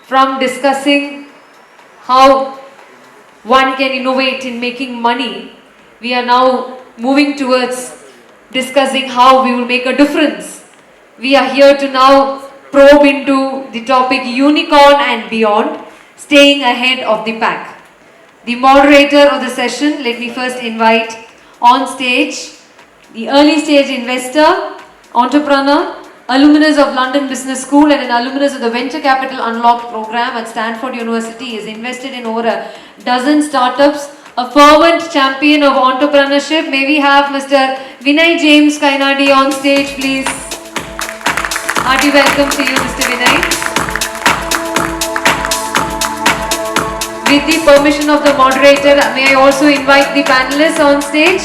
from discussing how one can innovate in making money, we are now moving towards discussing how we will make a difference. We are here to now probe into the topic unicorn and beyond, staying ahead of the pack. The moderator of the session, let me first invite on stage the early stage investor, entrepreneur, alumnus of London Business School and an alumnus of the Venture Capital Unlocked program at Stanford University. Is invested in over a dozen startups, a fervent champion of entrepreneurship. May we have Mr. Vinay James Kynadi on stage, please. Hearty welcome to you, Mr. Vinay. With the permission of the moderator, may I also invite the panelists on stage?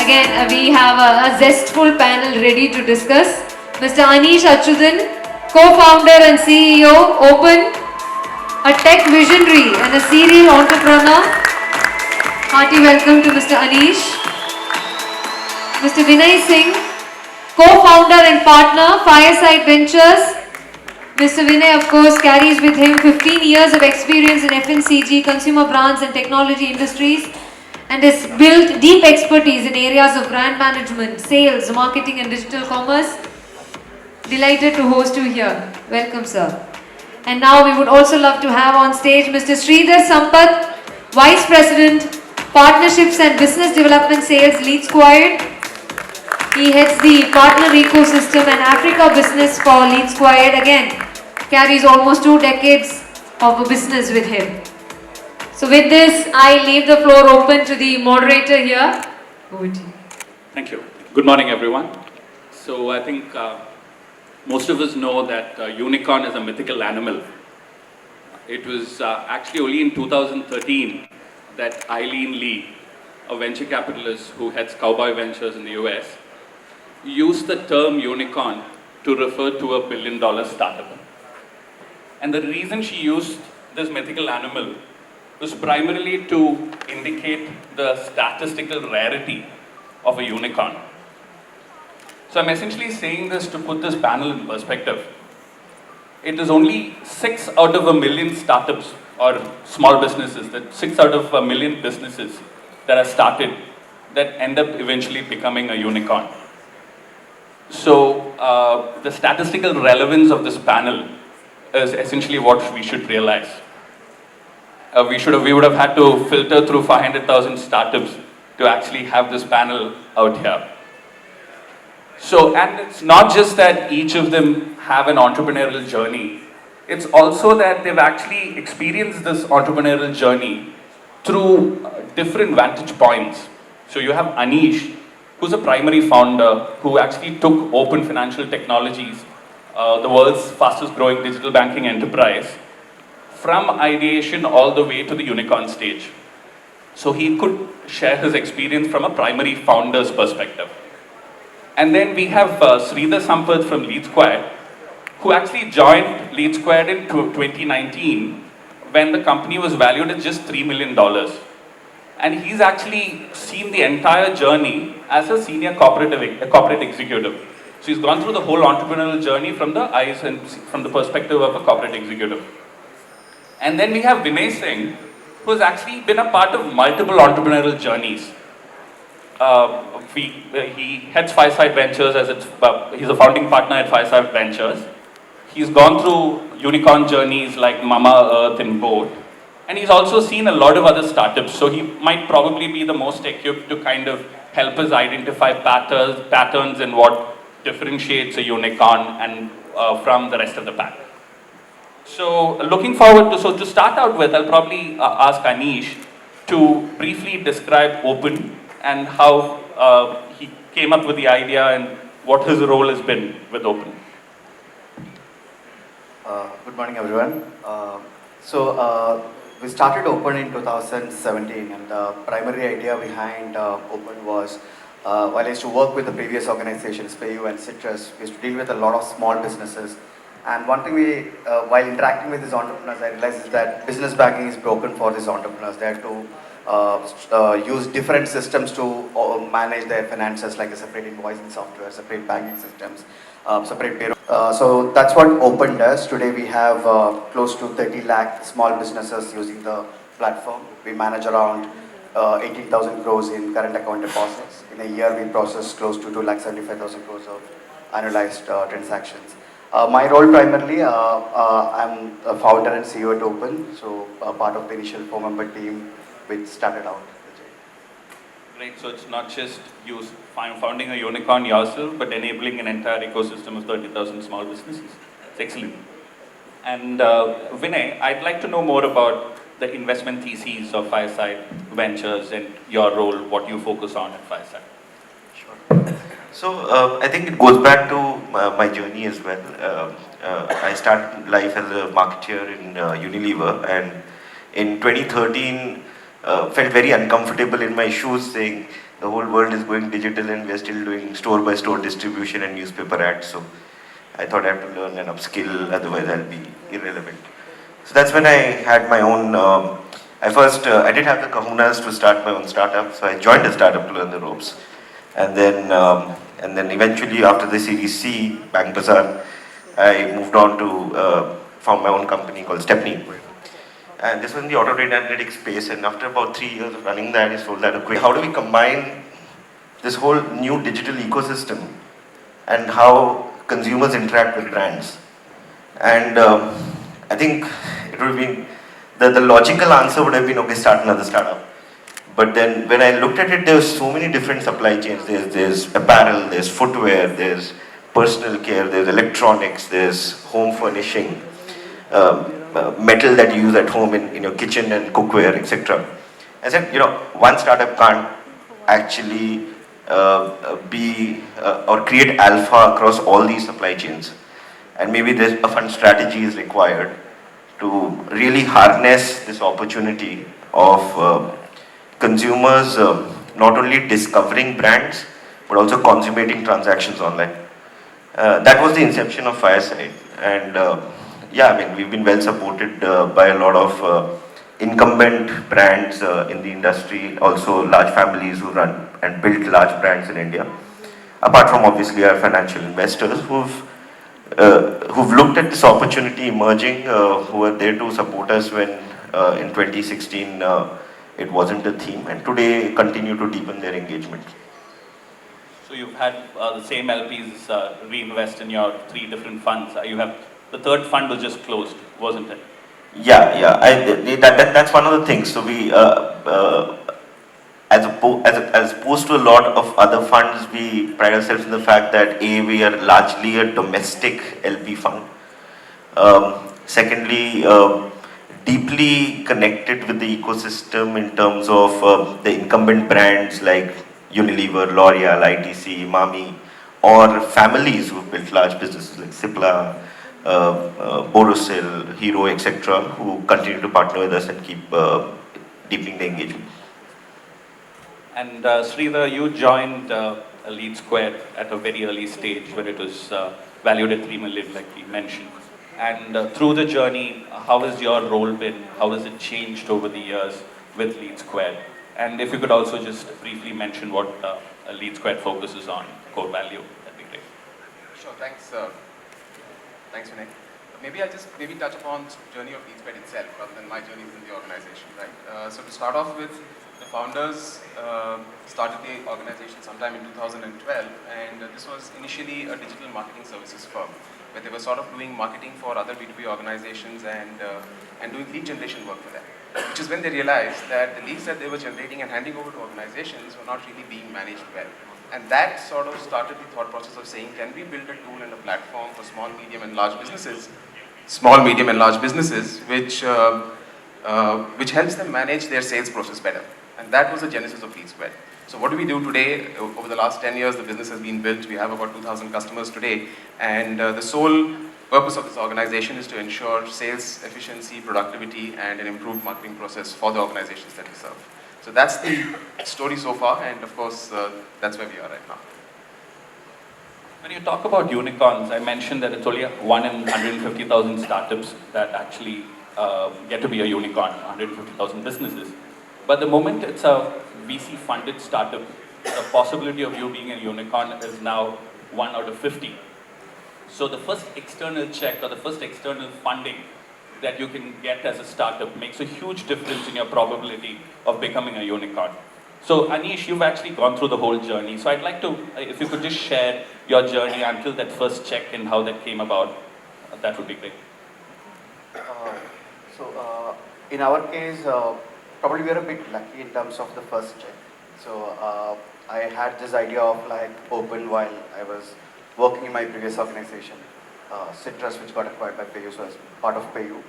Again, we have a zestful panel ready to discuss. Mr. Anish Achuthan, co-founder and CEO, Open, a tech visionary and a serial entrepreneur. Hearty welcome to Mr. Anish. Mr. Vinay Singh, co-founder and partner, Fireside Ventures. Mr. Vinay, of course, carries with him 15 years of experience in FMCG, consumer brands and technology industries, and has built deep expertise in areas of brand management, sales, marketing and digital commerce. Delighted to host you here. Welcome, sir. And now we would also love to have on stage Mr. Sridhar Sampat, Vice President, Partnerships and Business Development Sales, LeadSquared. He heads the partner ecosystem and Africa business for LeadSquared. Again, carries almost 2 decades of a business with him. So with this, I leave the floor open to the moderator here. Over to you. Thank you. Good morning, everyone. So I think most of us know that unicorn is a mythical animal. It was actually only in 2013 that Eileen Lee, a venture capitalist who heads Cowboy Ventures in the US, used the term unicorn to refer to a billion-dollar startup. And the reason she used this mythical animal was primarily to indicate the statistical rarity of a unicorn. So I'm essentially saying this to put this panel in perspective. It is only 6 out of a million startups or small businesses, that 6 out of a million businesses that are started that end up eventually becoming a unicorn. So the statistical relevance of this panel is essentially what we should realize. We would have had to filter through 500,000 startups to actually have this panel out here. So, and it's not just that each of them have an entrepreneurial journey. It's also that they've actually experienced this entrepreneurial journey through different vantage points. So you have Anish, who's a primary founder who actually took Open Financial Technologies, the world's fastest growing digital banking enterprise, from ideation all the way to the unicorn stage. So he could share his experience from a primary founder's perspective. And then we have Sridhar Sampat from LeadSquared, who actually joined LeadSquared in 2019 when the company was valued at just $3 million. And he's actually seen the entire journey as a senior corporate executive. So he's gone through the whole entrepreneurial journey from the eyes and from the perspective of a corporate executive. And then we have Vinay Singh, who has actually been a part of multiple entrepreneurial journeys. He heads Fireside Ventures he's a founding partner at Fireside Ventures. He's gone through unicorn journeys like Mama Earth and Boat. And he's also seen a lot of other startups. So he might probably be the most equipped to kind of help us identify patterns in what differentiates a unicorn and from the rest of the pack. So looking forward to start out with, I'll probably ask Anish to briefly describe Open and how he came up with the idea and what his role has been with Open. Good morning, everyone. We started Open in 2017, and the primary idea behind Open was, while I used to work with the previous organizations, PayU and Citrus, we used to deal with a lot of small businesses. And one thing while interacting with these entrepreneurs, I realized is that business banking is broken for these entrepreneurs. They have to use different systems to manage their finances, like a separate invoicing software, separate banking systems, separate payroll. So that's what Open does. Today we have close to 30 lakh small businesses using the platform. We manage around 18,000 crores in current account deposits. In a year we process close to 2,75,000 crores of annualized transactions. My role primarily, I'm a founder and CEO at Open, so part of the initial 4-member team which started out. Great, so it's not just you founding a unicorn yourself, but enabling an entire ecosystem of 30,000 small businesses. It's excellent. And Vinay, I'd like to know more about the investment theses of Fireside Ventures and your role, what you focus on at Fireside. Sure. So I think it goes back to my journey as well. I started life as a marketeer in Unilever, and in 2013 felt very uncomfortable in my shoes, saying the whole world is going digital and we're still doing store-by-store distribution and newspaper ads. So I thought I have to learn and upskill, otherwise I'll be irrelevant. So that's when I had my own. I did have the kahunas to start my own startup, so I joined a startup to learn the ropes, and then eventually after the Series C, Bank Bazaar, I moved on to found my own company called Stepney. And this was in the auto data analytics space, and after about 3 years of running that, I sold that a how do we combine this whole new digital ecosystem and how consumers interact with brands? And I think it would have been, the logical answer would have been, okay, start another startup. But then when I looked at it, there were so many different supply chains. There's apparel, there's footwear, there's personal care, there's electronics, there's home furnishing, metal that you use at home in your kitchen and cookware, etc. I said, one startup can't actually be or create alpha across all these supply chains. And maybe there's a fund strategy is required to really harness this opportunity of consumers not only discovering brands, but also consummating transactions online. That was the inception of Fireside. And we've been well supported by a lot of incumbent brands in the industry, also large families who run and build large brands in India. Apart from obviously our financial investors who've looked at this opportunity emerging, who were there to support us when in 2016 it wasn't a theme, and today continue to deepen their engagement. So you've had the same LPs reinvest in your 3 different funds. The third fund was just closed, wasn't it? Yeah. That's one of the things. So we, as opposed to a lot of other funds, we pride ourselves in the fact that we are largely a domestic LP fund. Secondly, deeply connected with the ecosystem in terms of the incumbent brands like Unilever, L'Oreal, ITC, Mami, or families who've built large businesses like Cipla, Borosil, Hero, etc., who continue to partner with us and keep deepening the engagement. And Sridhar, you joined LeadSquared at a very early stage where it was valued at 3 million, like we mentioned. And through the journey, how has your role been? How has it changed over the years with LeadSquared? And if you could also just briefly mention what LeadSquared focuses on, core value, that'd be great. Sure, thanks. Thanks, Vinay. Maybe I'll just touch upon the journey of LeadSquared itself rather than my journey within the organization, right? So to start off with, the founders started the organization sometime in 2012, and this was initially a digital marketing services firm, where they were sort of doing marketing for other B2B organizations and doing lead generation work for them. Which is when they realized that the leads that they were generating and handing over to organizations were not really being managed well. And that sort of started the thought process of saying, can we build a tool and a platform for small, medium and large businesses, which helps them manage their sales process better. And that was the genesis of LeadSquared. So what do we do today? Over the last 10 years, the business has been built. We have about 2,000 customers today. And the sole purpose of this organization is to ensure sales efficiency, productivity, and an improved marketing process for the organizations that we serve. So that's the story so far, and of course, that's where we are right now. When you talk about unicorns, I mentioned that it's only 1 in 150,000 startups that actually get to be a unicorn, 150,000 businesses. But the moment it's a VC-funded startup, the possibility of you being a unicorn is now 1 out of 50. So the first external check or the first external funding that you can get as a startup makes a huge difference in your probability of becoming a unicorn. So Anish, you've actually gone through the whole journey. So I'd like to, if you could just share your journey until that first check and how that came about, that would be great. In our case, probably we are a bit lucky in terms of the first check. So I had this idea of like open while I was working in my previous organization, Citrus, which got acquired by PayU, so I was part of PayU.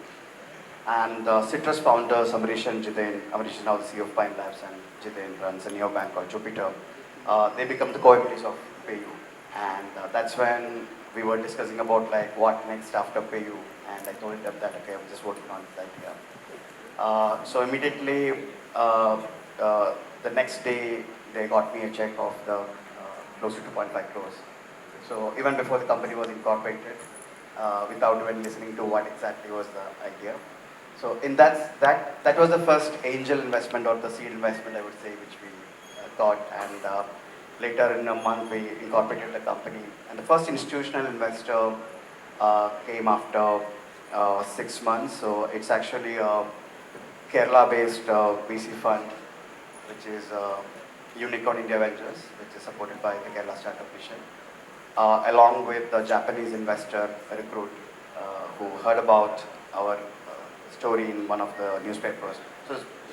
And Citrus founder Amrish and Jiten, Amrish is now the CEO of Pine Labs, and Jiten runs a neobank called Jupiter. They become the co-MDs of PayU, and that's when we were discussing about like what next after PayU, and I told them that okay, I'm just working on this idea. So immediately, the next day, they got me a check of the close to 2.5 crores. So even before the company was incorporated, without even listening to what exactly was the idea. So in that was the first angel investment or the seed investment, I would say, which we got. And later in a month, we incorporated the company. And the first institutional investor came after 6 months. So it's actually a Kerala-based VC fund, which is Unicorn India Ventures, which is supported by the Kerala Startup Mission, along with the Japanese investor Recruit, who heard about our story in one of the newspapers.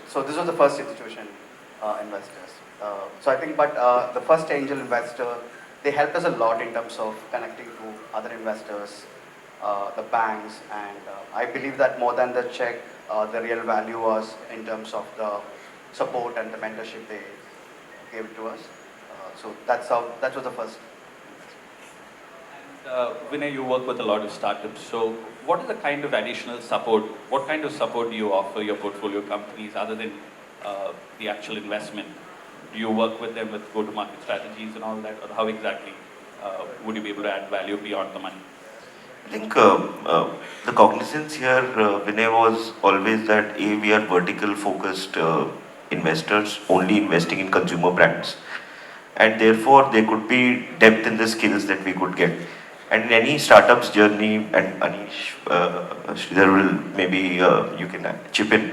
So this was the first institution investors. So I think, but the first angel investor, they helped us a lot in terms of connecting to other investors, the banks, and I believe that more than the check, the real value was in terms of the support and the mentorship they gave to us. So that was the first. Vinay, you work with a lot of startups. So what is the kind of additional support, what kind of support do you offer your portfolio companies other than the actual investment? Do you work with them with go-to-market strategies and all that, or how exactly would you be able to add value beyond the money? I think the cognizance here, Vinay, was always that we are vertical focused investors, only investing in consumer brands. And therefore, there could be depth in the skills that we could get. And in any startup's journey, and Anish, Sridhar will maybe you can chip in.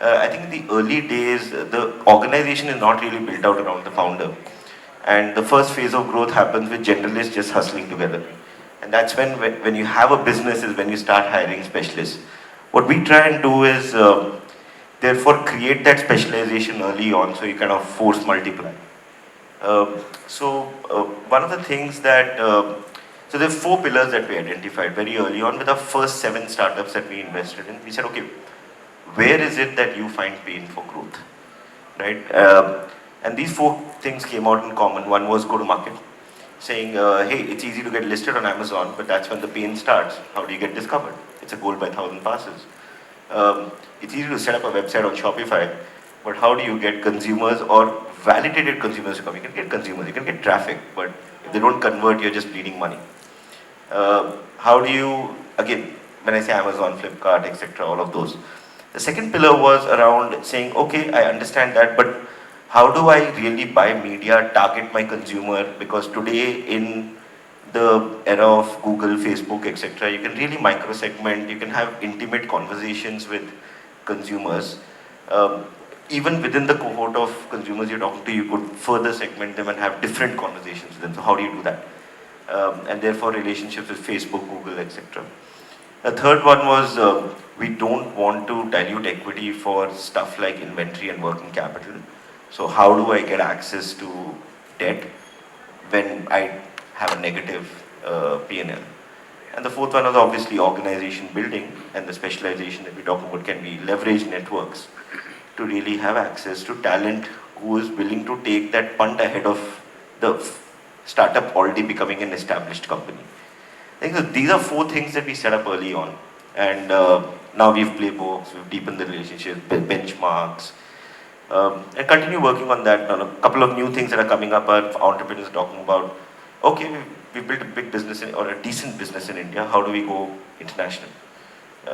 I think in the early days, the organization is not really built out around the founder. And the first phase of growth happens with generalists just hustling together. And that's when you have a business is when you start hiring specialists. What we try and do is, therefore, create that specialization early on so you kind of force multiply. One of the things that, so there are 4 pillars that we identified very early on with our first 7 startups that we invested in. We said, okay, where is it that you find pain for growth, right? And these 4 things came out in common. One was go to market, saying, hey, it's easy to get listed on Amazon, but that's when the pain starts. How do you get discovered? It's a goal by 1,000 passes. It's easy to set up a website on Shopify, but how do you get consumers or validated consumers to come? You can get consumers, you can get traffic, but if they don't convert, you're just bleeding money. How do you, again, when I say Amazon, Flipkart, etc., all of those. The second pillar was around saying, okay, I understand that, but how do I really buy media, target my consumer? Because today in the era of Google, Facebook, etc., you can really micro-segment, you can have intimate conversations with consumers. Even within the cohort of consumers you're talking to, you could further segment them and have different conversations with them. So how do you do that? And therefore relationships with Facebook, Google, etc. The third one was we don't want to dilute equity for stuff like inventory and working capital. So how do I get access to debt when I have a negative P&L? And the fourth one was obviously organization building, and the specialization that we're talking about can be leverage networks to really have access to talent who is willing to take that punt ahead of the startup already becoming an established company. I think that these are 4 things that we set up early on. And now we've playbooks, we've deepened the relationships, benchmarks, and continue working on that. On a couple of new things that are coming up, our entrepreneurs are talking about, okay, we've built a big business or a decent business in India, how do we go international?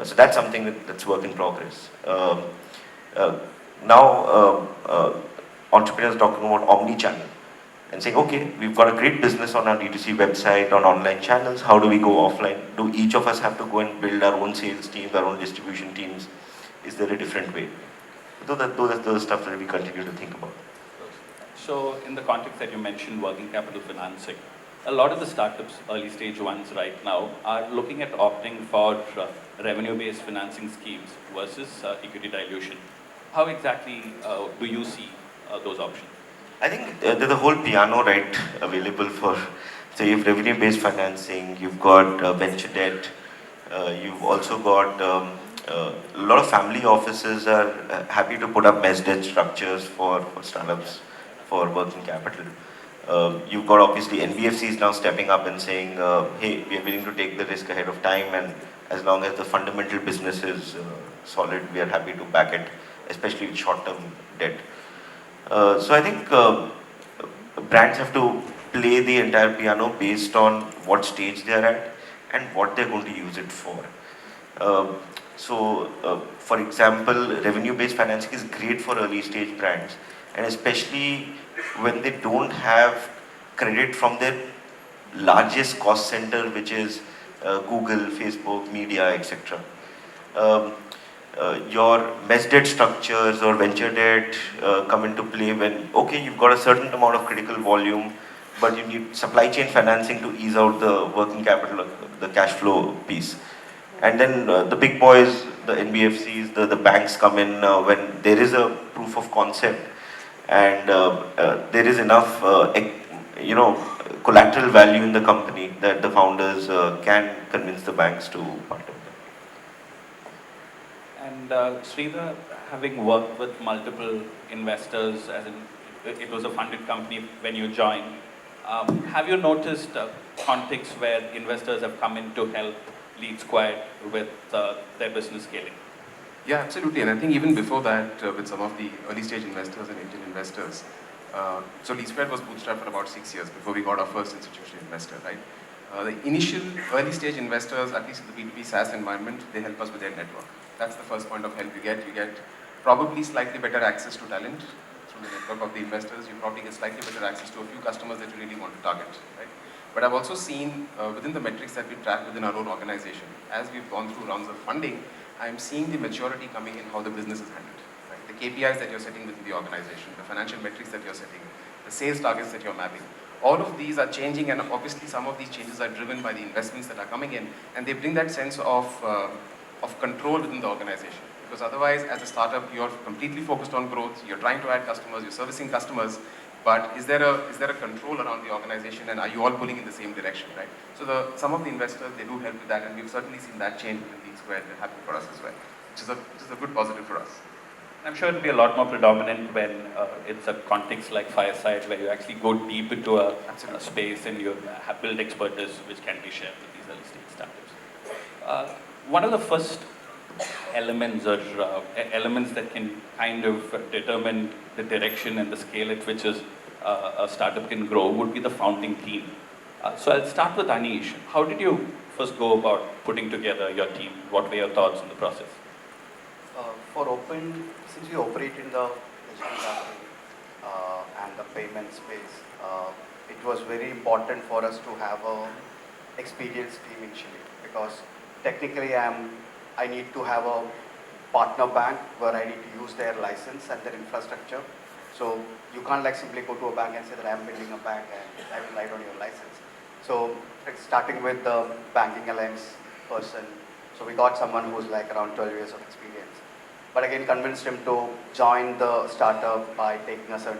So that's something that's work in progress. Now, entrepreneurs are talking about omni-channel. and saying, okay, we've got a great business on our D2C website, on online channels, how do we go offline? Do each of us have to go and build our own sales teams, our own distribution teams? Is there a different way? Those are the stuff that we continue to think about. So in the context that you mentioned, working capital financing, a lot of the startups, early stage ones right now, are looking at opting for revenue-based financing schemes versus equity dilution. How exactly do you see those options? I think there's a whole piano right available for, so you have revenue-based financing, you've got venture debt, you've also got a lot of family offices are happy to put up mesh debt structures for startups for working capital. You've got obviously NBFCs now stepping up and saying, hey, we are willing to take the risk ahead of time, and as long as the fundamental business is solid, we are happy to back it, especially with short-term debt. So I think brands have to play the entire piano based on what stage they are at and what they're going to use it for. For example, revenue-based financing is great for early stage brands, and especially when they don't have credit from their largest cost center, which is Google, Facebook, media, etc. Your mesh debt structures or venture debt come into play when, okay, you've got a certain amount of critical volume, but you need supply chain financing to ease out the working capital, the cash flow piece. And then the big boys, the NBFCs, the banks come in when there is a proof of concept and there is enough, collateral value in the company that the founders can convince the banks to partner with them. And Sridhar, having worked with multiple investors, as in it was a funded company when you joined, have you noticed contexts where investors have come in to help LeadSquared with their business scaling? Yeah, absolutely. And I think even before that, with some of the early stage investors and angel investors, so LeadSquared was bootstrapped for about 6 years before we got our first institutional investor, right? The initial early stage investors, at least in the B2B SaaS environment, they help us with their network. That's the first point of help you get. You get probably slightly better access to talent through the network of the investors. You probably get slightly better access to a few customers that you really want to target, right? But I've also seen within the metrics that we track within our own organization, as we've gone through rounds of funding, I'm seeing the maturity coming in how the business is handled. Right? The KPIs that you're setting within the organization, the financial metrics that you're setting, the sales targets that you're mapping, all of these are changing, and obviously some of these changes are driven by the investments that are coming in, and they bring that sense of control within the organization. Because otherwise, as a startup, you're completely focused on growth, you're trying to add customers, you're servicing customers, but is there a control around the organization, and are you all pulling in the same direction, right? So some of the investors, they do help with that, and we've certainly seen that change within LeadSquared happen for us as well, which is a good positive for us. I'm sure it'll be a lot more predominant when it's a context like Fireside, where you actually go deep into a space and you build expertise which can be shared with these early stage startups. One of the first elements or elements that can kind of determine the direction and the scale at which a startup can grow would be the founding team. So I'll start with Anish. How did you first go about putting together your team? What were your thoughts on the process? For Open, since we operate in the digital banking and the payment space, it was very important for us to have a experienced team initially, because technically I need to have a partner bank where I need to use their license and their infrastructure. So you can't like simply go to a bank and say that I'm building a bank and I will write on your license. So it's starting with the banking alliance person. So we got someone who's like around 12 years of experience. But again, convinced him to join the startup by taking a 75%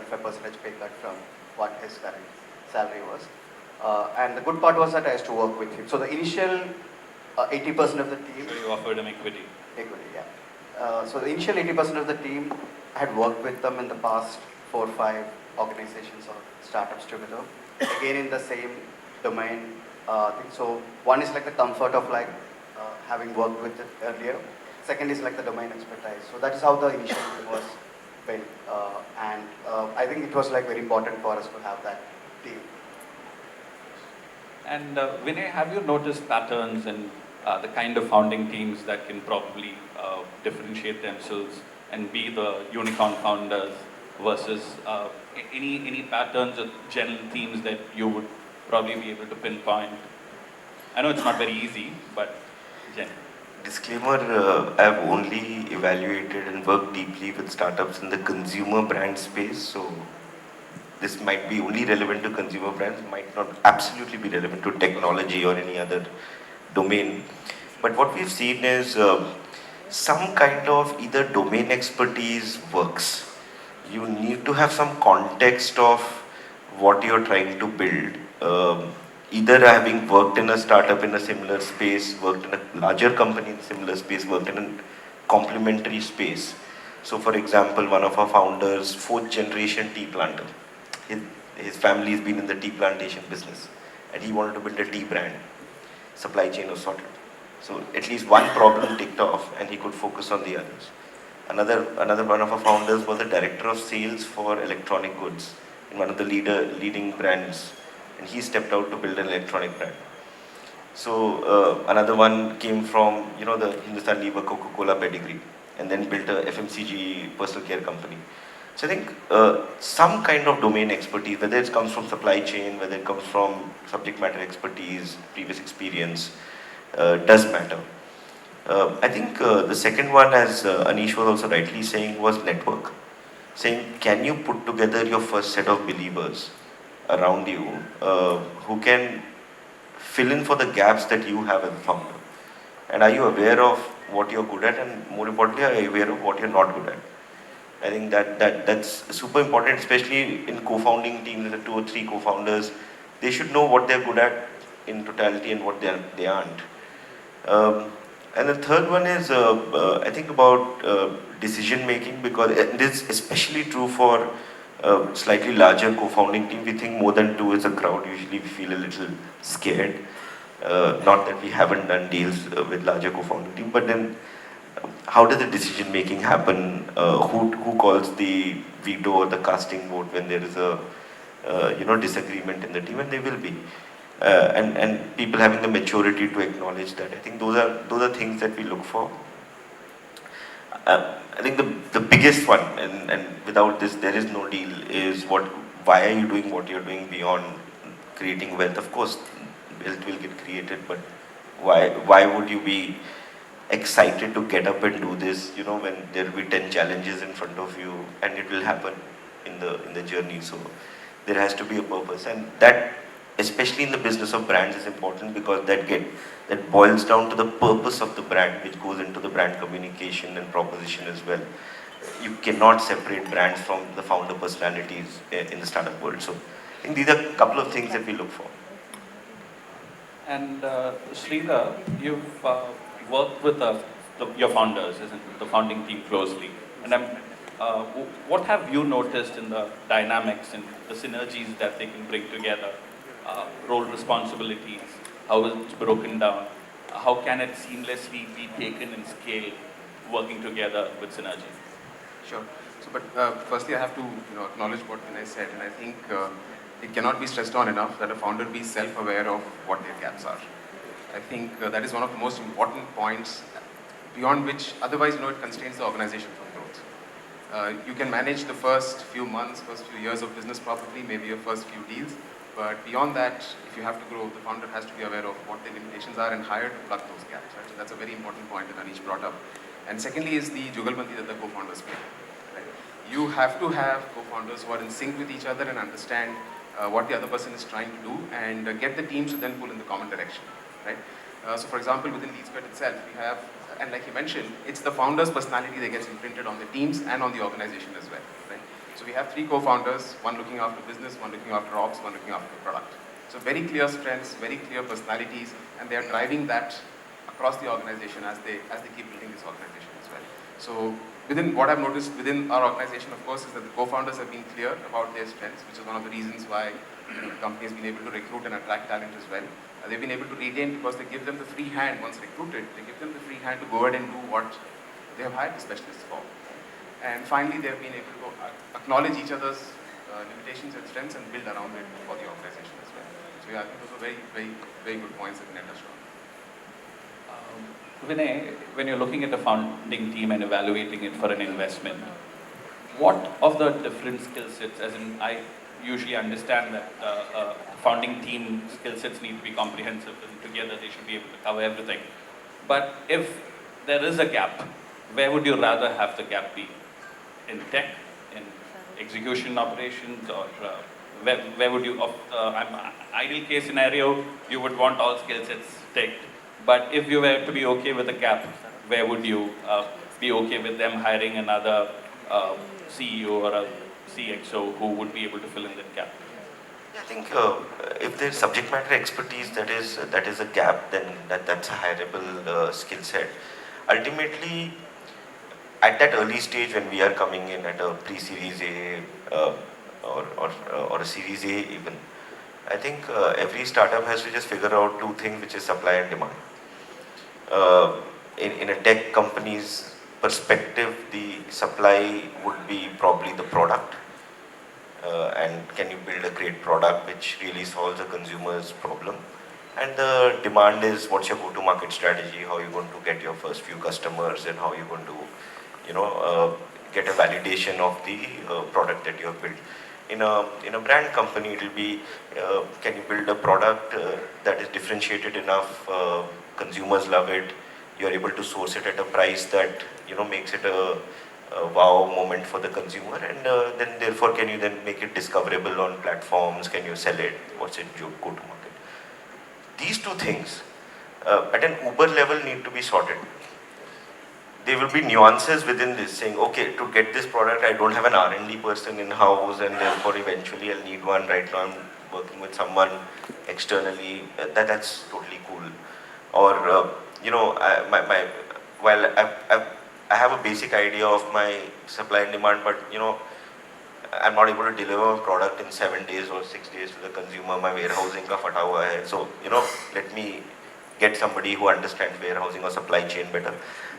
pay cut from what his current salary was. And the good part was that I used to work with him. So the initial 80% of the team... So you offered him equity? Equity, yeah. So the initial 80% of the team, I had worked with them in the past 4 or 5 organizations or startups together. Again, in the same domain. So one is like the comfort of like having worked with it earlier. Second is like the domain expertise. So that is how the initial team was built. And I think it was like very important for us to have that team. And Vinay, have you noticed patterns in the kind of founding teams that can probably differentiate themselves and be the unicorn founders versus any patterns or general themes that you would probably be able to pinpoint? I know it's not very easy, but generally. Disclaimer, I've only evaluated and worked deeply with startups in the consumer brand space, so this might be only relevant to consumer brands, might not absolutely be relevant to technology or any other domain. But what we've seen is some kind of either domain expertise works. You need to have some context of what you're trying to build. Either having worked in a startup in a similar space, worked in a larger company in a similar space, worked in a complementary space. So for example, one of our founders, fourth generation tea planter. His, his family has been in the tea plantation business and he wanted to build a tea brand. Supply chain was sorted. So at least one problem ticked off and he could focus on the others. Another one of our founders was the director of sales for electronic goods in one of the leading brands, and he stepped out to build an electronic brand. So another one came from the Hindustan Lever Coca-Cola pedigree, and then built a FMCG personal care company. So I think some kind of domain expertise, whether it comes from supply chain, whether it comes from subject matter expertise, previous experience, does matter. I think the second one, as Anish was also rightly saying, was network. Saying, can you put together your first set of believers around you who can fill in for the gaps that you have as a founder? And are you aware of what you're good at, and more importantly, are you aware of what you're not good at? I think that's super important, especially in co-founding teams, the 2 or 3 co-founders. They should know what they're good at in totality and what they aren't. And the third one is, I think about decision making, because this is especially true for slightly larger co-founding team. We think more than 2 is a crowd. Usually we feel a little scared. Not that we haven't done deals with larger co-founding team, but then how does the decision making happen? Who calls the veto or the casting vote when there is a disagreement in the team, and there will be. And people having the maturity to acknowledge that. I think those are things that we look for. I think the biggest one, and without this there is no deal, is why are you doing what you're doing beyond creating wealth? Of course, wealth will get created, but why would you be excited to get up and do this, when there will be 10 challenges in front of you, and it will happen in the journey. So there has to be a purpose, and that, especially in the business of brands, is important, because that boils down to the purpose of the brand, which goes into the brand communication and proposition as well. You cannot separate brands from the founder personalities in the startup world. So I think these are a couple of things that we look for. And Sridhar, you've worked with your founders, isn't it? The founding team closely. And what have you noticed in the dynamics and the synergies that they can bring together? Role responsibilities, how it's broken down, how can it seamlessly be taken and scaled, working together with synergy? Sure. So, but firstly, I have to acknowledge what Vinay said, and I think it cannot be stressed on enough that a founder be self-aware of what their gaps are. I think that is one of the most important points, beyond which otherwise it constrains the organization from growth. You can manage the first few months, first few years of business probably, maybe your first few deals, but beyond that, if you have to grow, the founder has to be aware of what the limitations are and hire to plug those gaps. Right? So that's a very important point that Anish brought up. And secondly is the jugalbandi that the co-founders play. Right? You have to have co-founders who are in sync with each other and understand what the other person is trying to do, and get the teams to then pull in the common direction. Right? So for example, within LeadSquared itself, we have, and like you mentioned, it's the founder's personality that gets imprinted on the teams and on the organization as well. Right? So we have 3 co-founders, one looking after business, one looking after ops, one looking after the product. So very clear strengths, very clear personalities, and they are driving that across the organization as they keep building this organization as well. So within what I've noticed within our organization, of course, is that the co-founders have been clear about their strengths, which is one of the reasons why the company has been able to recruit and attract talent as well. They've been able to retain because they give them the free hand once recruited. They give them the free hand to go ahead and do what they have hired the specialists for. And finally, they've been able to acknowledge each other's limitations and strengths and build around it for the organization as well. So yeah, I think those are very, very, very good points that Vinay touched on. Vinay, when you're looking at the founding team and evaluating it for an investment, what of the different skill sets, as in I usually understand that founding team skill sets need to be comprehensive and together they should be able to cover everything. But if there is a gap, where would you rather have the gap be? In tech, in execution operations, or where would you, ideal case scenario, you would want all skill sets taked. But if you were to be okay with a gap, where would you be okay with them hiring another CEO or a CXO who would be able to fill in that gap? I think if there's subject matter expertise that is a gap, then that's a hireable skill set. Ultimately, at that early stage when we are coming in at a pre-series A or a series A even, I think every startup has to just figure out two things, which is supply and demand. In a tech company's perspective, the supply would be probably the product. And can you build a great product which really solves a consumer's problem? And the demand is what's your go-to-market strategy, how you're going to get your first few customers, and how you're going to, get a validation of the product that you have built. In a brand company, it will be can you build a product that is differentiated enough, consumers love it, you're able to source it at a price that makes it a wow moment for the consumer, and then therefore can you then make it discoverable on platforms, can you sell it, what's it go to market. These two things at an Uber level need to be sorted. There will be nuances within this, saying okay, to get this product I don't have an R&D person in house, and therefore eventually I'll need one. Right now I'm working with someone externally. That's totally cool. Or while I have a basic idea of my supply and demand, but I'm not able to deliver a product in 7 days or 6 days to the consumer. My warehousing ka fata hua hai. So let me get somebody who understands warehousing or supply chain better.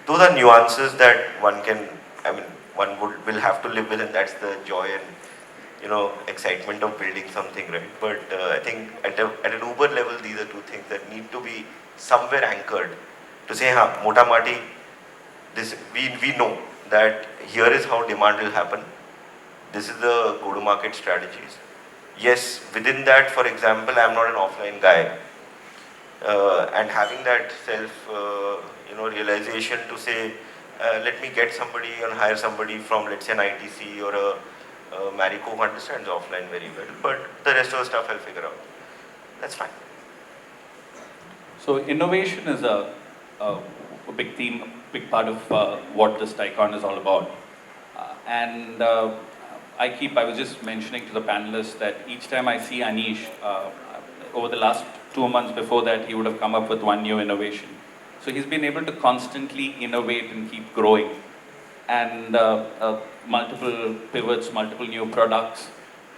Those are nuances that one will have to live with, and that's the joy and excitement of building something, right? But I think at an Uber level, these are two things that need to be somewhere anchored to say, mota mati, this we know that here is how demand will happen. This is the go-to-market strategies. Yes, within that, for example, I'm not an offline guy, and having that self realization to say, let me get somebody and hire somebody from, let's say, an ITC or a Marico who understands offline very well, but the rest of the stuff I'll figure out. That's fine. So innovation is a big theme, big part of what this TiEcon is all about. I was just mentioning to the panelists that each time I see Anish, over the last 2 months before that, he would have come up with one new innovation. So he's been able to constantly innovate and keep growing. And multiple pivots, multiple new products.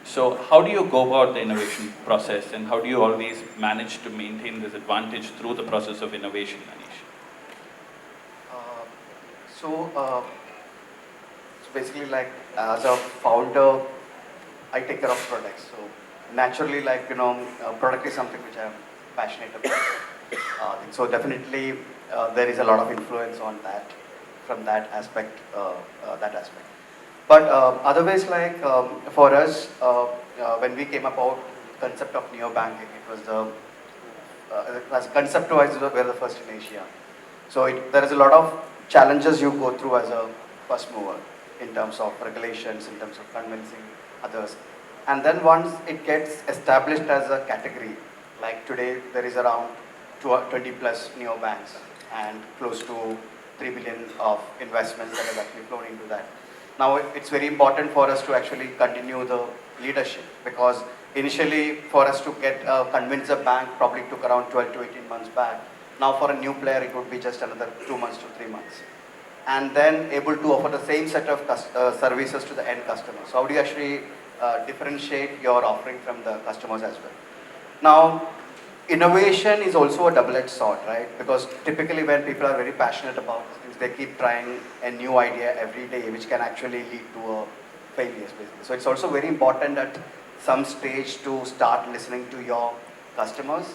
So how do you go about the innovation process, and how do you always manage to maintain this advantage through the process of innovation, Anish? So basically, like as a founder, I take care of products. So naturally, product is something which I'm passionate about. So definitely, there is a lot of influence on that, from that aspect. But otherwise, for us, when we came about concept of neobanking, it was as concept-wise, we're the first in Asia. So there is a lot of challenges you go through as a first mover in terms of regulations, in terms of convincing others. And then once it gets established as a category, like today there is around 20 plus neobanks and close to 3 billion of investments that have actually flown into that. Now it's very important for us to actually continue the leadership, because initially for us to convince a bank probably took around 12 to 18 months back. Now for a new player it would be just another 2 months to 3 months. And then able to offer the same set of services to the end customer. So how do you actually differentiate your offering from the customers as well? Now, innovation is also a double-edged sword, right? Because typically when people are very passionate about things, they keep trying a new idea every day, which can actually lead to a failure, basically. So it's also very important at some stage to start listening to your customers,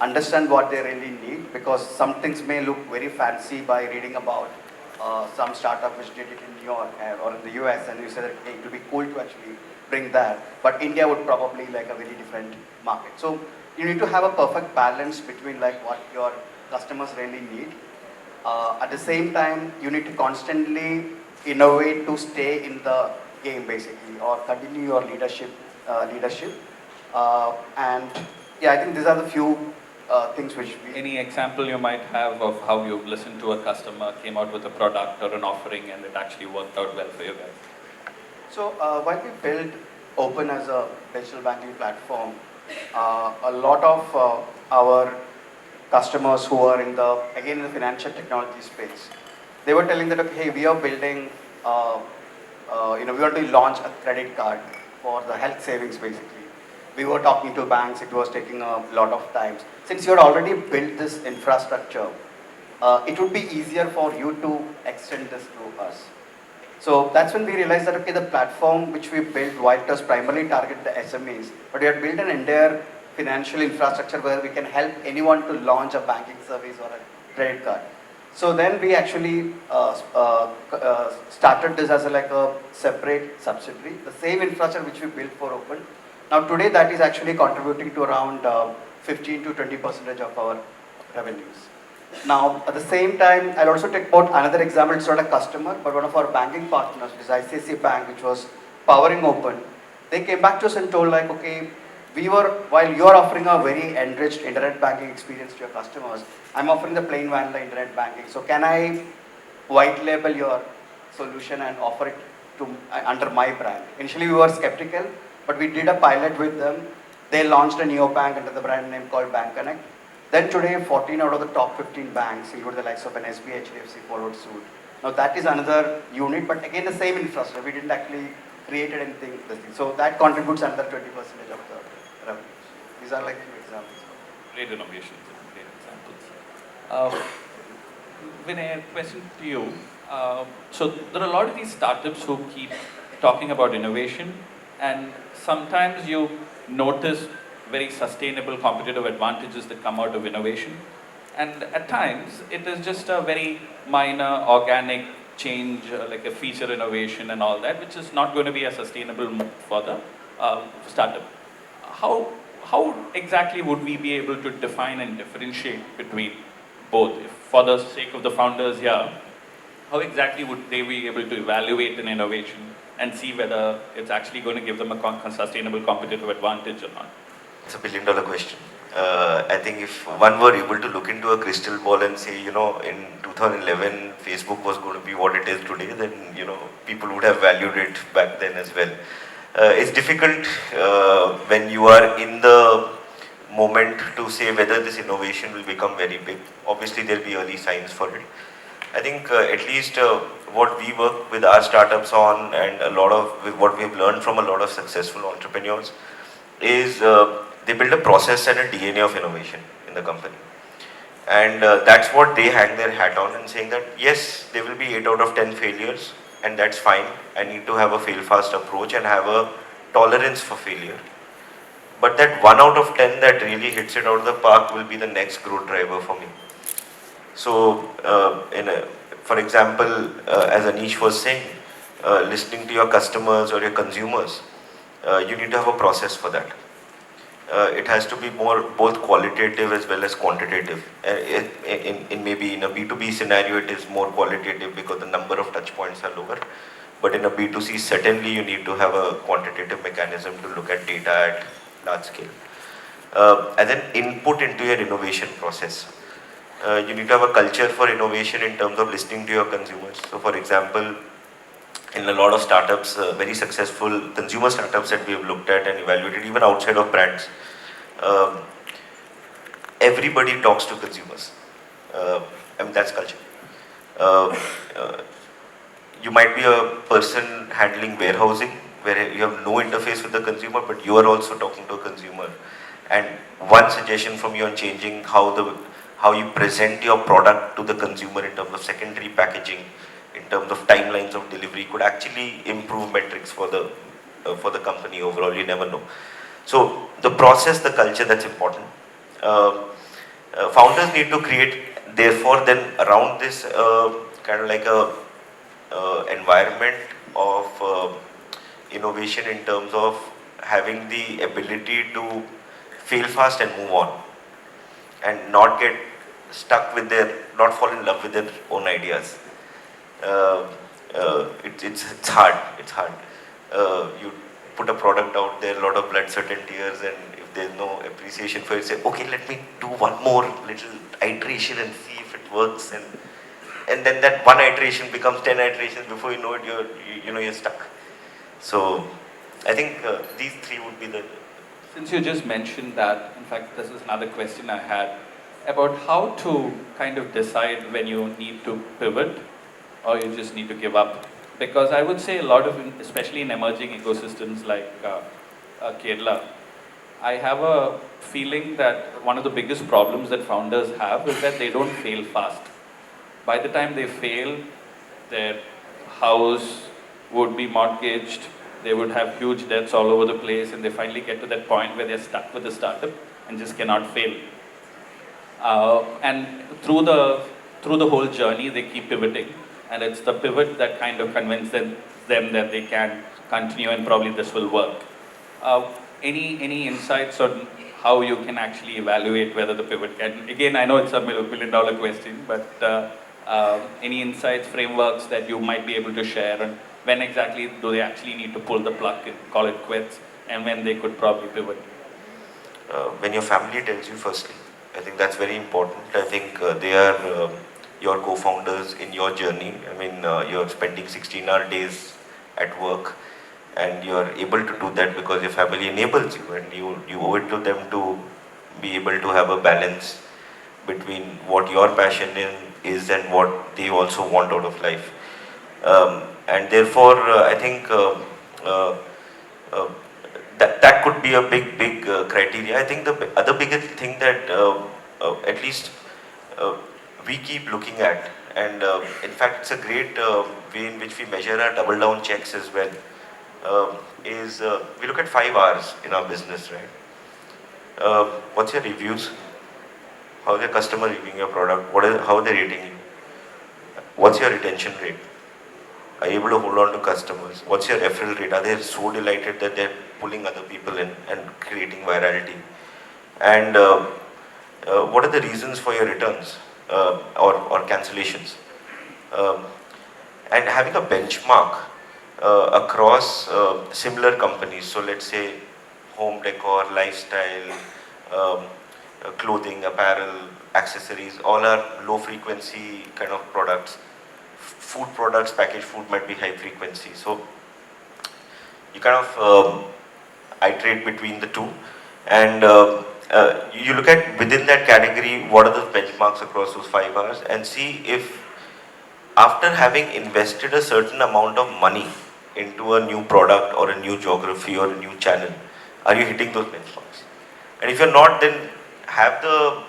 understand what they really need, because some things may look very fancy by reading about some startup which did it in New York or in the US, and you said that hey, it would be cool to actually bring that, but India would probably like a very different market. So you need to have a perfect balance between like what your customers really need. At the same time, you need to constantly innovate to stay in the game basically, or continue your leadership. And yeah, I think these are the few things which we. Any example you might have of how you've listened to a customer, came out with a product or an offering, and it actually worked out well for you guys? So while we built Open as a digital banking platform, a lot of our customers who are in the financial technology space, they were telling that, okay, hey, we are building, we want to launch a credit card for the health savings basically. We were talking to banks, it was taking a lot of time. Since you had already built this infrastructure, it would be easier for you to extend this to us. So that's when we realized that, okay, the platform which we built, while it was primarily target the SMEs, but we had built an entire financial infrastructure where we can help anyone to launch a banking service or a credit card. So then we actually started this as a separate subsidiary, the same infrastructure which we built for Open. Now today that is actually contributing to around 15 to 20% of our revenues. Now at the same time, I'll also take about another example. It's not a customer, but one of our banking partners, which is ICICI Bank, which was powering Open. They came back to us and told like, okay, while you're offering a very enriched internet banking experience to your customers, I'm offering the plain vanilla internet banking. So can I white label your solution and offer it to under my brand? Initially we were skeptical, but we did a pilot with them. They launched a neobank under the brand name called Bank Connect. Then today 14 out of the top 15 banks, including the likes of an SBI, HDFC, followed suit. Now that is another unit, but again the same infrastructure. We didn't actually create anything. So that contributes another 20% of the revenue. These are like few examples. Great innovations and great examples. Vinay, a question to you. So there are a lot of these startups who keep talking about innovation, and sometimes you notice very sustainable competitive advantages that come out of innovation. And at times, it is just a very minor organic change, like a feature innovation and all that, which is not going to be a sustainable move for the startup. How exactly would we be able to define and differentiate between both? If for the sake of the founders here, how exactly would they be able to evaluate an innovation and see whether it's actually going to give them a sustainable competitive advantage or not? It's a $1 billion question. I think if one were able to look into a crystal ball and say, in 2011, Facebook was going to be what it is today, then, people would have valued it back then as well. It's difficult when you are in the moment to say whether this innovation will become very big. Obviously, there'll be early signs for it. I think at least what we work with our startups on, and what we've learned from a lot of successful entrepreneurs is they build a process and a DNA of innovation in the company. And that's what they hang their hat on, and saying that yes, there will be 8 out of 10 failures, and that's fine. I need to have a fail fast approach and have a tolerance for failure. But that 1 out of 10 that really hits it out of the park will be the next growth driver for me. So, for example, as Anish was saying, listening to your customers or your consumers, you need to have a process for that. It has to be both qualitative as well as quantitative. Maybe in a B2B scenario, it is more qualitative because the number of touch points are lower. But in a B2C, certainly you need to have a quantitative mechanism to look at data at large scale. As an input into your innovation process, you need to have a culture for innovation in terms of listening to your consumers. So for example, in a lot of startups, very successful consumer startups that we have looked at and evaluated, even outside of brands, everybody talks to consumers. That's culture. You might be a person handling warehousing, where you have no interface with the consumer, but you are also talking to a consumer. And one suggestion from you on changing how you present your product to the consumer in terms of secondary packaging, in terms of timelines of delivery, could actually improve metrics for the company overall. You never know. So the process, the culture, that's important. Founders need to create therefore, then around this kind of like a environment of innovation in terms of having the ability to fail fast and move on, and not get stuck with not fall in love with their own ideas. Uh, it's hard. It's hard. You put a product out there, a lot of blood, sweat, and tears, and if there's no appreciation for it, say, okay, let me do one more little iteration and see if it works, and then that one iteration becomes 10 iterations. Before you know it, you're stuck. So I think these three would be the. Since you just mentioned that, in fact, this is another question I had about how to kind of decide when you need to pivot or you just need to give up. Because I would say a lot of, especially in emerging ecosystems like Kerala, I have a feeling that one of the biggest problems that founders have is that they don't fail fast. By the time they fail, their house would be mortgaged, they would have huge debts all over the place, and they finally get to that point where they're stuck with the startup and just cannot fail. And through the whole journey, they keep pivoting, and it's the pivot that kind of convinces them that they can continue and probably this will work. Any insights on how you can actually evaluate whether the pivot can? Again, I know it's a $1 million question, but any insights, frameworks that you might be able to share, and when exactly do they actually need to pull the plug and call it quits, and when they could probably pivot? When your family tells you, firstly, I think that's very important. I think they are your co-founders in your journey. I mean, you're spending 16-hour days at work, and you're able to do that because your family enables you, and you owe it to them to be able to have a balance between what your passion is and what they also want out of life. And therefore, I think that could be a big criteria. I think the other biggest thing that at least we keep looking at, and in fact it's a great way in which we measure our double down checks as well, is we look at 5 hours in our business, right? What's your reviews? How is your customer reviewing your product? How are they rating you? What's your retention rate? Are you able to hold on to customers? What's your referral rate? Are they so delighted that they're pulling other people in and creating virality? And what are the reasons for your returns or cancellations? And having a benchmark across similar companies. So let's say home decor, lifestyle, clothing, apparel, accessories, all are low frequency kind of products. Food products, packaged food might be high frequency. So you kind of iterate between the two, and you look at within that category what are the benchmarks across those 5 hours, and see if after having invested a certain amount of money into a new product or a new geography or a new channel, are you hitting those benchmarks? And if you're not, then have the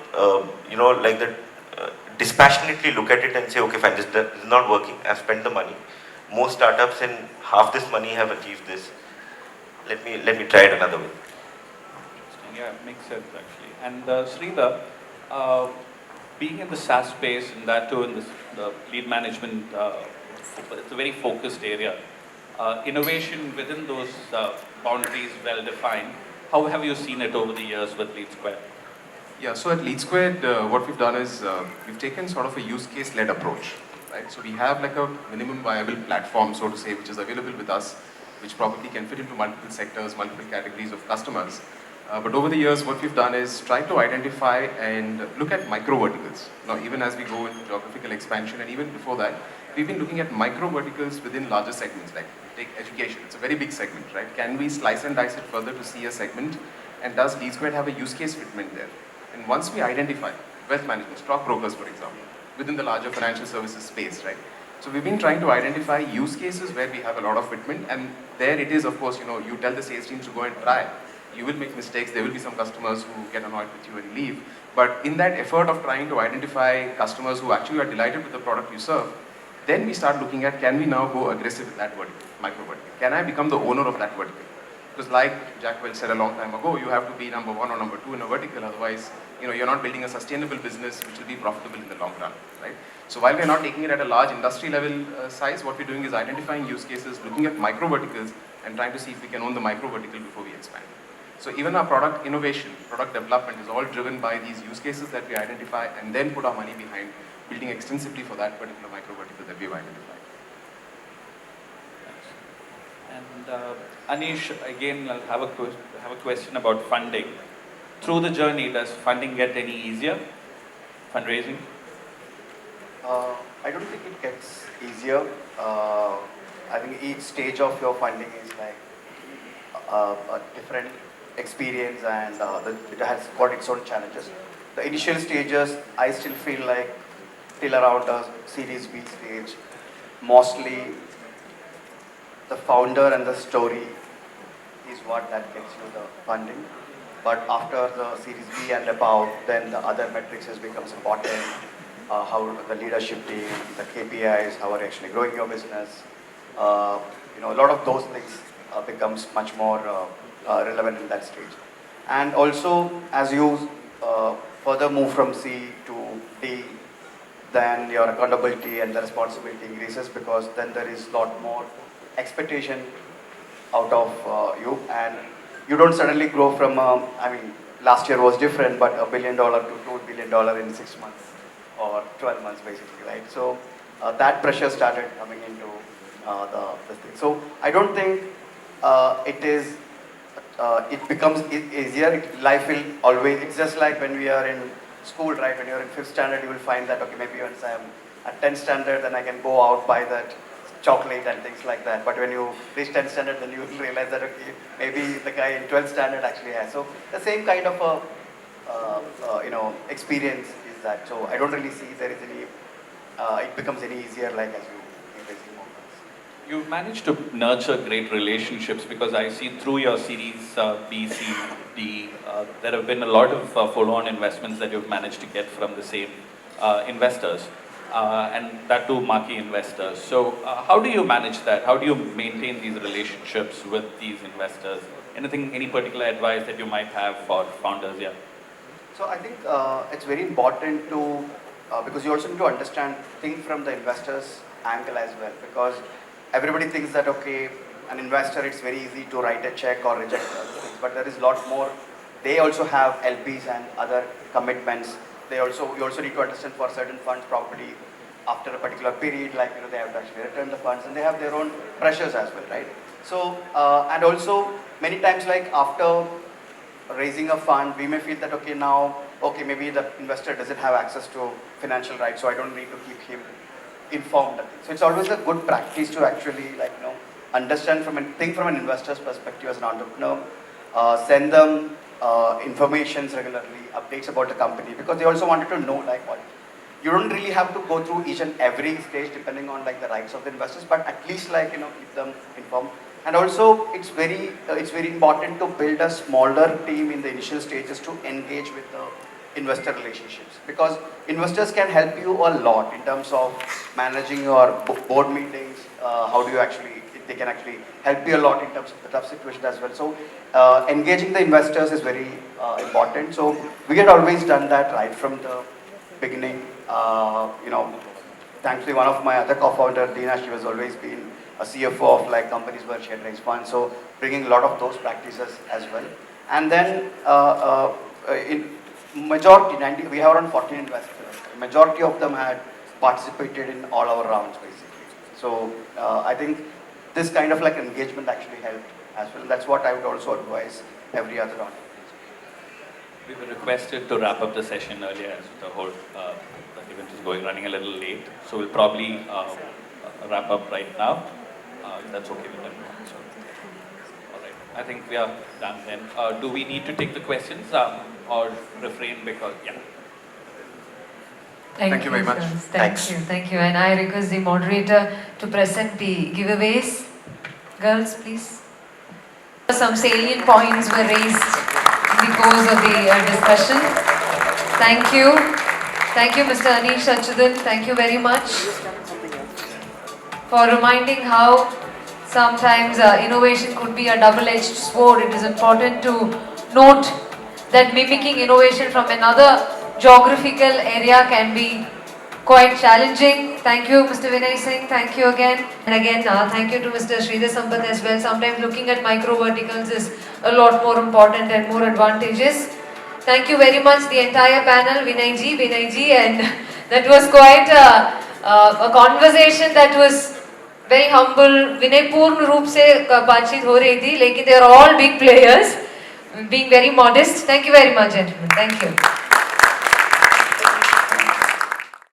dispassionately look at it and say, okay, fine, this is not working. I've spent the money. Most startups in half this money have achieved this. Let me try it another way. Yeah, it makes sense actually. And Sridhar, being in the SaaS space, and that too in the lead management, it's a very focused area. Innovation within those boundaries well defined. How have you seen it over the years with LeadSquared? Yeah, so at LeadSquared, what we've done is we've taken sort of a use case led approach, right? So we have like a minimum viable platform, so to say, which is available with us, which probably can fit into multiple sectors, multiple categories of customers. But over the years, what we've done is try to identify and look at micro verticals. Now, even as we go into geographical expansion, and even before that, we've been looking at micro verticals within larger segments, like take education. It's a very big segment, right? Can we slice and dice it further to see a segment? And does LeadSquared have a use case fitment there? And once we identify wealth management, stockbrokers, for example, within the larger financial services space, right? So we've been trying to identify use cases where we have a lot of fitment, and there it is, of course, you tell the sales teams to go and try. You will make mistakes, there will be some customers who get annoyed with you and leave. But in that effort of trying to identify customers who actually are delighted with the product you serve, then we start looking at, can we now go aggressive with that vertical, micro vertical? Can I become the owner of that vertical? Because like Jack Welch said a long time ago, you have to be number 1 or number 2 in a vertical, otherwise, you're not building a sustainable business which will be profitable in the long run, right? So while we're not taking it at a large industry level size, what we're doing is identifying use cases, looking at micro verticals, and trying to see if we can own the micro vertical before we expand. So even our product innovation, product development is all driven by these use cases that we identify and then put our money behind building extensively for that particular micro vertical that we've identified. And Anish, again, I'll have a question about funding. Through the journey, does funding get any easier? Fundraising? I don't think it gets easier. I think each stage of your funding is like a different experience, and it has got its own challenges. The initial stages, I still feel like till around the Series B stage, mostly the founder and the story is what that gets you the funding. But after the Series B and above, then the other metrics becomes important. How the leadership team, the KPIs, how are you actually growing your business. A lot of those things becomes much more relevant in that stage. And also, as you further move from C to D, then your accountability and the responsibility increases, because then there is a lot more expectation out of you, and you don't suddenly grow from, last year was different, but $1 billion to $2 billion in 6 months or 12 months basically, right? So that pressure started coming into the thing. So I don't think it becomes easier. Life will always, it's just like when we are in school, right? When you're in 5th standard, you will find that, okay, maybe once I'm at 10th standard, then I can go out, buy that chocolate and things like that. But when you reach 10th standard, then you will realize that, okay, maybe the guy in 12th standard actually has. So the same kind of experience is that. So I don't really see there is any, it becomes any easier like as you increase more. You've managed to nurture great relationships, because I see through your Series B, C, D, there have been a lot of follow-on investments that you've managed to get from the same investors, and that too marquee investors. So how do you manage that? How do you maintain these relationships with these investors? Any particular advice that you might have for founders? Yeah. So I think it's very important to, because you also need to think from the investors' angle as well, because everybody thinks that, okay, an investor, it's very easy to write a check or reject other things, but there is a lot more. They also have LPs and other commitments. You also need to understand for certain funds probably after a particular period, like, they have to actually return the funds, and they have their own pressures as well, right? So, and also many times, like after raising a fund, we may feel that, okay, maybe the investor doesn't have access to financial rights, so I don't need to keep him informed. So it's always a good practice to actually understand think from an investor's perspective as an entrepreneur, send them informations regularly, updates about the company, because they also wanted to know what. You don't really have to go through each and every stage depending on the rights of the investors, but at least keep them informed. And also it's very important to build a smaller team in the initial stages to engage with the investor relationships, because investors can help you a lot in terms of managing your board meetings. They can actually help you a lot in terms of the tough situation as well. So engaging the investors is very important. So we had always done that right from the beginning. Thankfully, one of my other co-founder, Dina, she has always been a CFO of companies where she had raised funds. So bringing a lot of those practices as well. And then in majority, we have around 14 investors. Majority of them had participated in all our rounds basically. So I think this kind of engagement actually helped as well. And that's what I would also advise every other round. We were requested to wrap up the session earlier, as the whole the event is running a little late. So we'll probably wrap up right now. That's okay with everyone. So, all right. I think we are done then. Do we need to take the questions or refrain because, yeah. Thank you very much. Thank you. And I request the moderator to present the giveaways. Girls, please. Some salient points were raised in the course of the discussion. Thank you. Thank you, Mr. Anish Achuthan. Thank you very much for reminding how sometimes innovation could be a double-edged sword. It is important to note that mimicking innovation from another geographical area can be quite challenging. Thank you, Mr. Vinay Singh. Thank you again. And again, thank you to Mr. Sridhar Sampat as well. Sometimes looking at micro verticals is a lot more important and more advantageous. Thank you very much, the entire panel, Vinay ji, and that was quite a conversation that was very humble. Vinay पूर्ण रूप से बातचीत हो रही थी, लेकिन they are all big players, being very modest. Thank you very much, gentlemen. Thank you.